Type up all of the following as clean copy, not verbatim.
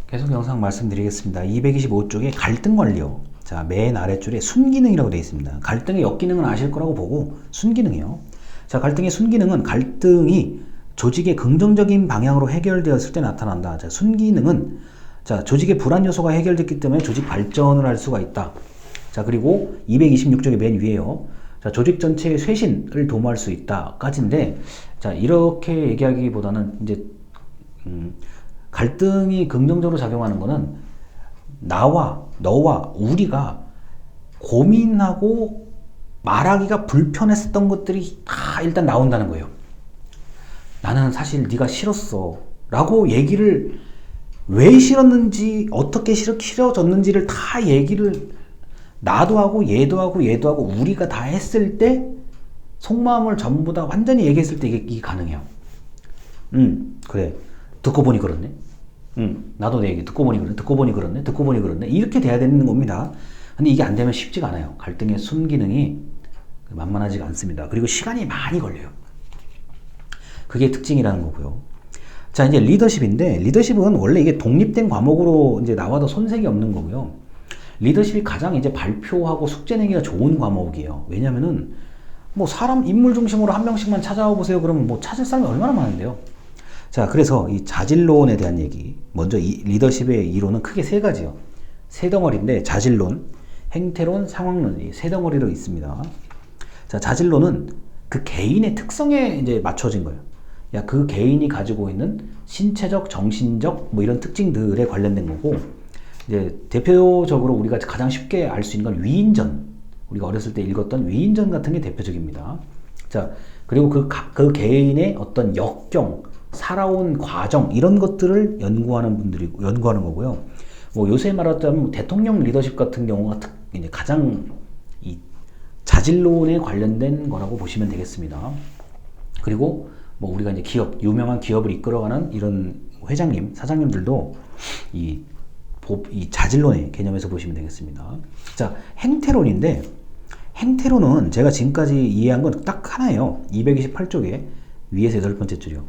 계속 영상 말씀드리겠습니다. 225쪽에 갈등 관리요. 자, 맨 아래줄에 순기능이라고 되어 있습니다. 갈등의 역기능은 아실 거라고 보고 순기능이요. 자, 갈등의 순기능은 갈등이 조직의 긍정적인 방향으로 해결되었을 때 나타난다. 자, 순기능은 자, 조직의 불안 요소가 해결됐기 때문에 조직 발전을 할 수가 있다. 자, 그리고 226쪽의 맨 위에요. 자, 조직 전체의 쇄신을 도모할 수 있다까지인데, 자, 이렇게 얘기하기보다는 이제 갈등이 긍정적으로 작용하는 거는 나와 너와 우리가 고민하고 말하기가 불편했었던 것들이 다 일단 나온다는 거예요. 나는 사실 네가 싫었어 라고 얘기를 왜 싫었는지 어떻게 싫어졌는지를 다 얘기를 나도 하고 얘도 하고 얘도 하고 우리가 다 했을 때 속마음을 전부 다 완전히 얘기했을 때 이게 가능해요. 그래, 듣고 보니 그렇네. 나도 내 얘기 듣고 보니 그렇네. 듣고 보니 그렇네. 듣고 보니 그렇네. 이렇게 돼야 되는 겁니다. 근데 이게 안 되면 쉽지가 않아요. 갈등의 순기능이 만만하지가 않습니다. 그리고 시간이 많이 걸려요. 그게 특징이라는 거고요. 자, 이제 리더십인데, 리더십은 원래 이게 독립된 과목으로 이제 나와도 손색이 없는 거고요. 리더십이 가장 이제 발표하고 숙제 내기가 좋은 과목이에요. 왜냐면은 뭐 사람 인물 중심으로 한 명씩만 찾아와 보세요. 그러면 뭐 찾을 사람이 얼마나 많은데요. 자, 그래서 이 자질론에 대한 얘기. 먼저 이 리더십의 이론은 크게 세 가지요. 세 덩어리인데 자질론, 행태론, 상황론 이 세 덩어리로 있습니다. 자, 자질론은 그 개인의 특성에 이제 맞춰진 거예요. 야, 그 개인이 가지고 있는 신체적, 정신적 뭐 이런 특징들에 관련된 거고, 이제 대표적으로 우리가 가장 쉽게 알 수 있는 건 위인전. 우리가 어렸을 때 읽었던 위인전 같은 게 대표적입니다. 자, 그리고 그 개인의 어떤 역경, 살아온 과정 이런 것들을 연구하는 거고요. 뭐 요새 말하자면 대통령 리더십 같은 경우가 이제 가장 이 자질론에 관련된 거라고 보시면 되겠습니다. 그리고 뭐 우리가 이제 유명한 기업을 이끌어가는 이런 회장님, 사장님들도 이 자질론의 개념에서 보시면 되겠습니다. 자, 행태론인데, 행태론은 제가 지금까지 이해한 건 딱 하나예요. 228쪽에 위에서 8번째 줄이요.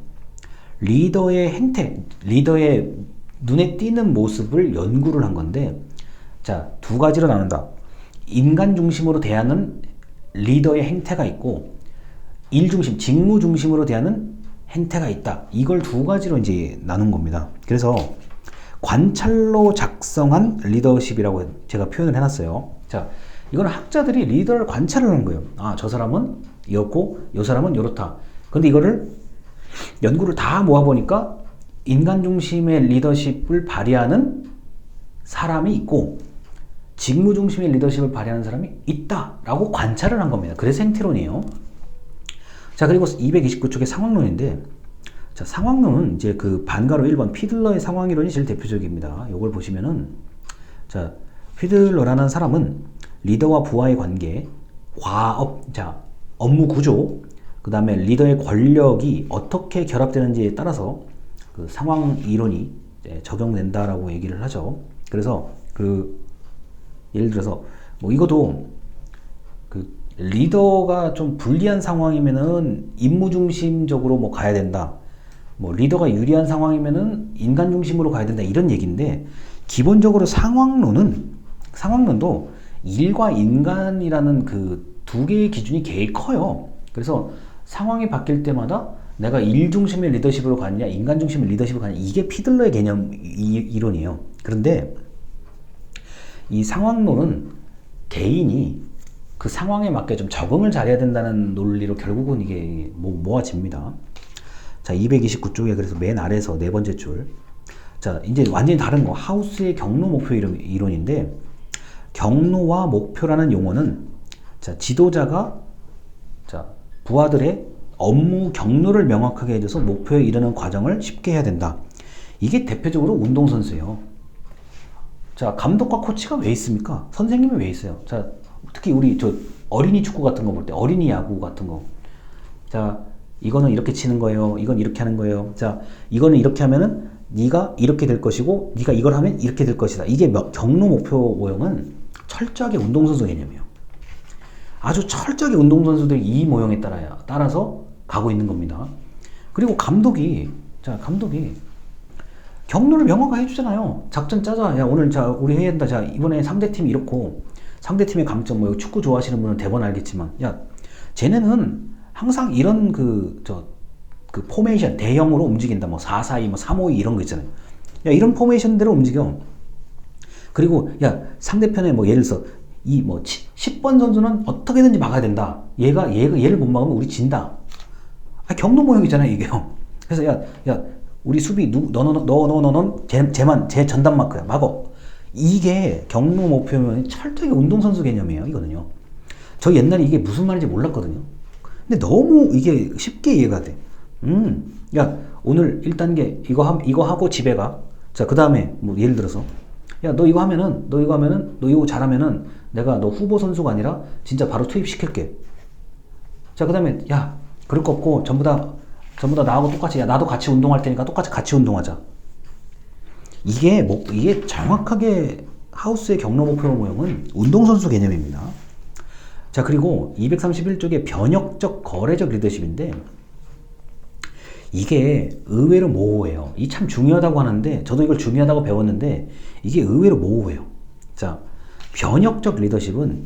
리더의 행태, 리더의 눈에 띄는 모습을 연구를 한 건데, 자, 두 가지로 나눈다. 인간 중심으로 대하는 리더의 행태가 있고, 일 중심, 직무 중심으로 대하는 행태가 있다. 이걸 두 가지로 이제 나눈 겁니다. 그래서 관찰로 작성한 리더십이라고 제가 표현을 해놨어요. 자, 이건 학자들이 리더를 관찰을 하는 거예요. 아, 저 사람은 이렇고, 이 사람은 이렇다. 근데 이거를 연구를 다 모아보니까 인간 중심의 리더십을 발휘하는 사람이 있고, 직무 중심의 리더십을 발휘하는 사람이 있다라고 관찰을 한 겁니다. 그래서 행태론이에요. 자, 그리고 229쪽의 상황론인데, 자, 상황론은 이제 그 반가로 1번 피들러의 상황이론이 제일 대표적입니다. 이걸 보시면은, 자, 피들러라는 사람은 리더와 부하의 관계, 업무 구조, 그 다음에 리더의 권력이 어떻게 결합되는지에 따라서 그 상황 이론이 적용된다라고 얘기를 하죠. 그래서 예를 들어서 뭐 이것도 리더가 좀 불리한 상황이면은 임무 중심적으로 뭐 가야 된다. 뭐 리더가 유리한 상황이면은 인간 중심으로 가야 된다. 이런 얘기인데, 기본적으로 상황론도 일과 인간이라는 그 두 개의 기준이 제일 커요. 그래서 상황이 바뀔 때마다 내가 일 중심의 리더십으로 가느냐, 인간 중심의 리더십으로 가느냐, 이게 피들러의 개념 이론이에요. 그런데 이 상황론은 개인이 그 상황에 맞게 좀 적응을 잘해야 된다는 논리로 결국은 이게 모아집니다. 자, 229쪽에 그래서 맨 아래에서 네 번째 줄. 자, 이제 완전히 다른 거. 하우스의 경로 목표 이론인데, 경로와 목표라는 용어는 자, 지도자가 부하들의 업무 경로를 명확하게 해줘서 목표에 이르는 과정을 쉽게 해야 된다. 이게 대표적으로 운동선수예요. 자, 감독과 코치가 왜 있습니까? 선생님이 왜 있어요? 자, 특히 우리 어린이 축구 같은 거 볼 때, 어린이 야구 같은 거. 자, 이거는 이렇게 치는 거예요. 이건 이렇게 하는 거예요. 자, 이거는 이렇게 하면은 네가 이렇게 될 것이고, 네가 이걸 하면 이렇게 될 것이다. 이게 경로 목표 모형은 철저하게 운동선수 개념이에요. 아주 철저하게 운동선수들이 이 모형에 따라서 가고 있는 겁니다. 그리고 감독이 경로를 명확하게 해주잖아요. 작전 짜자. 야, 오늘 자, 우리 해야 된다. 자, 이번에 상대팀이 이렇고, 상대팀의 강점, 뭐, 축구 좋아하시는 분은 대번 알겠지만, 야, 쟤네는 항상 이런 그 포메이션, 대형으로 움직인다. 뭐, 4-4-2, 뭐, 3-5-2 이런 거 있잖아요. 야, 이런 포메이션대로 움직여. 그리고, 야, 상대편에 뭐, 예를 들어서, 이 뭐, 10번 선수는 어떻게든지 막아야 된다. 얘를 못 막으면 우리 진다. 아, 경로 모형이잖아요, 이게요. 그래서, 야, 우리 수비 너는 쟤 전담 마크야. 막어. 이게 경로 목표면 철저하게 운동선수 개념이에요. 이거는요. 저 옛날에 이게 무슨 말인지 몰랐거든요. 근데 너무 이게 쉽게 이해가 돼. 야, 오늘 1단계 이거 하고 집에 가. 자, 그 다음에 뭐 예를 들어서 야, 너 이거 잘하면은 내가 너 후보 선수가 아니라 진짜 바로 투입시킬게. 자, 그 다음에 야, 그럴 거 없고 전부 다 나하고 똑같이, 야, 나도 같이 운동할 테니까 같이 운동하자. 이게 정확하게 하우스의 경로 목표 모형은 운동선수 개념입니다. 자, 그리고 231쪽의 변혁적 거래적 리더십인데, 이게 의외로 모호해요. 이 참 중요하다고 하는데, 저도 이걸 중요하다고 배웠는데, 이게 의외로 모호해요. 자, 변혁적 리더십은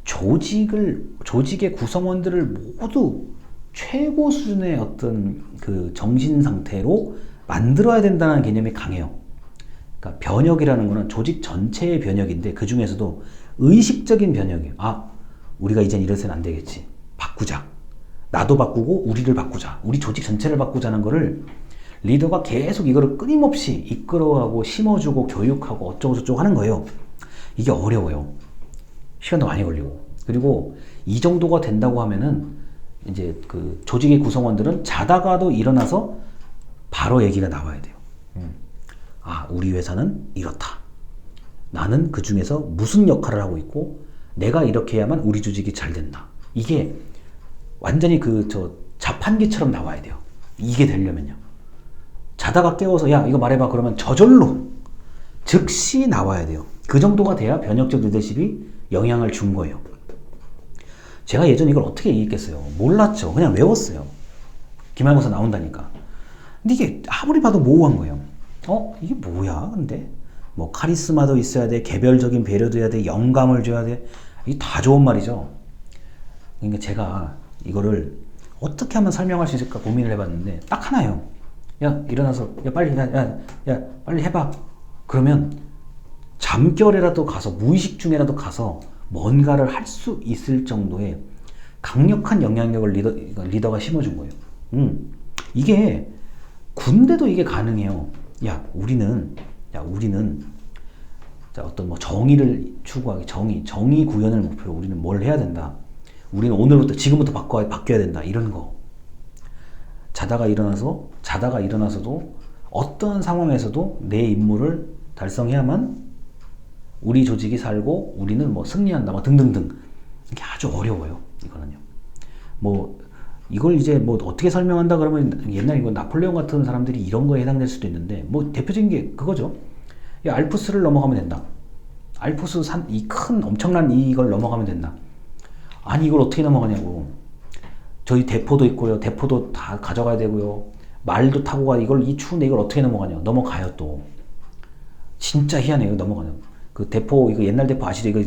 조직의 구성원들을 모두 최고 수준의 어떤 그 정신 상태로 만들어야 된다는 개념이 강해요. 그러니까 변혁이라는 거는 조직 전체의 변혁인데, 그 중에서도 의식적인 변혁이에요. 아, 우리가 이젠 이래서는 안 되겠지. 바꾸자. 나도 바꾸고 우리를 바꾸자. 우리 조직 전체를 바꾸자는 거를 리더가 계속 이거를 끊임없이 이끌어가고 심어주고 교육하고 어쩌고 저쩌고 하는 거예요. 이게 어려워요. 시간도 많이 걸리고. 그리고 이 정도가 된다고 하면은 이제 그 조직의 구성원들은 자다가도 일어나서 바로 얘기가 나와야 돼요. 아, 우리 회사는 이렇다. 나는 그 중에서 무슨 역할을 하고 있고, 내가 이렇게 해야만 우리 조직이 잘 된다. 이게 완전히 자판기처럼 나와야 돼요. 이게 되려면요. 자다가 깨워서 야, 이거 말해봐. 그러면 저절로 즉시 나와야 돼요. 그 정도가 돼야 변혁적 리더십이 영향을 준 거예요. 제가 예전에 이걸 어떻게 이해했겠어요? 몰랐죠. 그냥 외웠어요. 기말고사 나온다니까. 근데 이게 아무리 봐도 모호한 거예요. 이게 뭐야? 근데 뭐 카리스마도 있어야 돼, 개별적인 배려도 해야 돼, 영감을 줘야 돼. 이게 다 좋은 말이죠. 그러니까 제가 이거를 어떻게 하면 설명할 수 있을까 고민을 해봤는데 딱 하나예요. 야, 일어나서 빨리 해봐. 그러면 잠결에라도 가서, 무의식 중에라도 가서 뭔가를 할 수 있을 정도의 강력한 영향력을 리더가 심어준 거예요. 이게 군대도 이게 가능해요. 우리는 자, 어떤 뭐 정의를 추구하기, 정의 구현을 목표로 우리는 뭘 해야 된다. 우리는 오늘부터, 지금부터 바뀌어야 된다. 이런 거. 자다가 일어나서도 어떠한 상황에서도 내 임무를 달성해야만 우리 조직이 살고 우리는 뭐 승리한다. 뭐 등등등. 이게 아주 어려워요. 이거는요. 뭐 이걸 이제 뭐 어떻게 설명한다 그러면 옛날 이거 나폴레옹 같은 사람들이 이런 거에 해당될 수도 있는데, 뭐 대표적인 게 그거죠. 야, 알프스를 넘어가면 된다. 알프스 산, 이 큰 엄청난 이걸 넘어가면 된다. 아니, 이걸 어떻게 넘어가냐고. 저희 대포도 있고요. 대포도 다 가져가야 되고요. 말도 타고 가. 이 추운데 이걸 어떻게 넘어가냐. 넘어가요, 또. 진짜 희한해요, 넘어가요. 그 대포, 이거 옛날 대포 아시죠?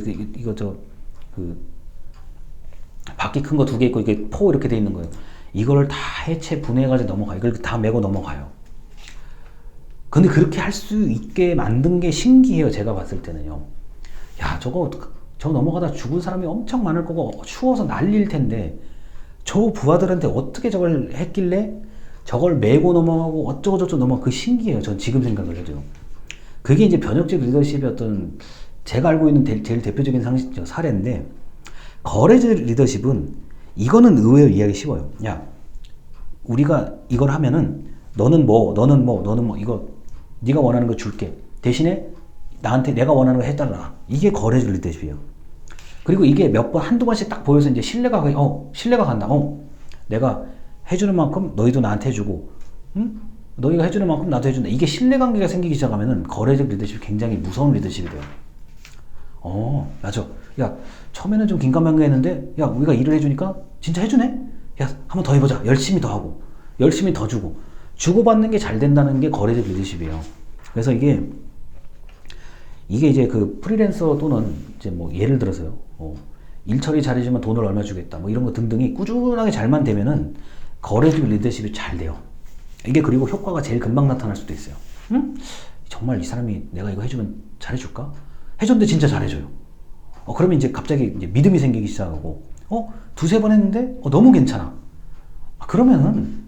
바퀴 큰 거 2개 있고, 이게 포 이렇게 돼 있는 거예요. 이거를 다 해체 분해해가지고 넘어가요. 이걸 다 메고 넘어가요. 근데 그렇게 할 수 있게 만든 게 신기해요, 제가 봤을 때는요. 야, 저거 넘어가다 죽은 사람이 엄청 많을 거고, 추워서 난릴 텐데, 저 부하들한테 어떻게 저걸 했길래 저걸 메고 넘어가고 어쩌고저쩌고 넘어가. 그 신기해요. 전 지금 생각을 해도요. 그게 이제 변혁적 리더십의 어떤, 제가 알고 있는 제일 대표적인 사례인데, 거래적 리더십은 이거는 의외로 이해하기 쉬워요. 야, 우리가 이걸 하면은 너는 뭐 이거 네가 원하는 거 줄게. 대신에 나한테 내가 원하는 거 해달라. 이게 거래적 리더십이에요. 그리고 이게 한두 번씩 딱 보여서 이제 신뢰가 간다. 내가 해주는 만큼 너희도 나한테 해주고, 응? 너희가 해주는 만큼 나도 해준다. 이게 신뢰관계가 생기기 시작하면은 거래적 리더십이 굉장히 무서운 리더십이 돼요. 맞아. 야, 처음에는 좀 긴가민가했는데, 야, 우리가 일을 해주니까 진짜 해주네? 야, 한번 더 해보자. 열심히 더 하고, 열심히 더 주고. 주고받는 게 잘 된다는 게 거래적 리더십이에요. 그래서 이게 이제 그 프리랜서 또는 이제 뭐 예를 들어서요. 일 처리 잘해주면 돈을 얼마 주겠다. 뭐 이런 거 등등이 꾸준하게 잘만 되면은 거래적 리더십이 잘 돼요. 이게 그리고 효과가 제일 금방 나타날 수도 있어요. 응? 정말 이 사람이 내가 이거 해주면 잘해줄까? 해줬는데 진짜 잘해줘요. 그러면 이제 갑자기 이제 믿음이 생기기 시작하고, 두세 번 했는데, 너무 괜찮아. 그러면은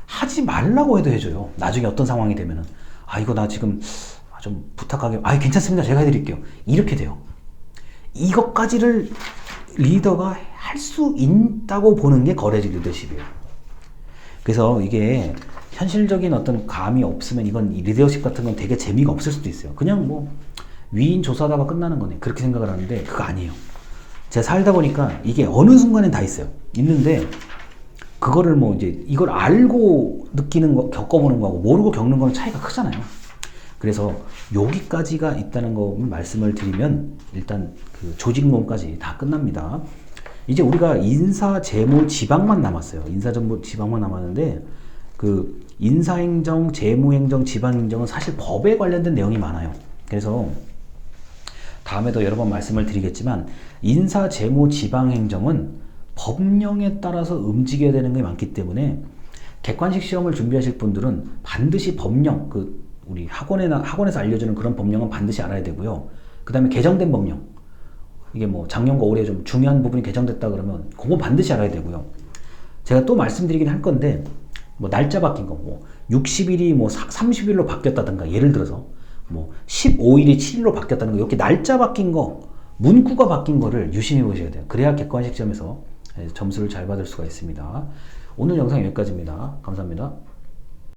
하지 말라고 해도 해줘요. 나중에 어떤 상황이 되면은, 이거 나 지금 좀 부탁하게, 괜찮습니다. 제가 해드릴게요. 이렇게 돼요. 이것까지를 리더가 할 수 있다고 보는 게 거래적 리더십이에요. 그래서 이게 현실적인 어떤 감이 없으면 이건 리더십 같은 건 되게 재미가 없을 수도 있어요. 그냥 뭐 위인 조사하다가 끝나는 거네. 그렇게 생각을 하는데 그거 아니에요. 제가 살다 보니까 이게 어느 순간엔 다 있어요. 있는데 그거를 뭐 이제 이걸 알고 느끼는 거, 겪어보는 거하고 모르고 겪는 거는 차이가 크잖아요. 그래서 여기까지가 있다는 거 말씀을 드리면 일단 그 조직론까지 다 끝납니다. 이제 우리가 인사, 재무, 지방만 남았어요. 인사, 정보, 지방만 남았는데 그 인사행정, 재무행정, 지방행정은 사실 법에 관련된 내용이 많아요. 그래서 다음에도 여러 번 말씀을 드리겠지만 인사, 재무, 지방행정은 법령에 따라서 움직여야 되는 게 많기 때문에 객관식 시험을 준비하실 분들은 반드시 법령, 우리 학원에서 알려주는 그런 법령은 반드시 알아야 되고요. 그 다음에 개정된 법령, 이게 뭐 작년과 올해 좀 중요한 부분이 개정됐다 그러면 그건 반드시 알아야 되고요. 제가 또 말씀드리긴 할 건데 뭐 날짜 바뀐 거, 뭐 60일이 뭐 30일로 바뀌었다든가, 예를 들어서 뭐 15일이 7일로 바뀌었다는 거, 이렇게 날짜 바뀐 거, 문구가 바뀐 거를 유심히 보셔야 돼요. 그래야 객관식 시험에서 점수를 잘 받을 수가 있습니다. 오늘 영상 여기까지입니다. 감사합니다.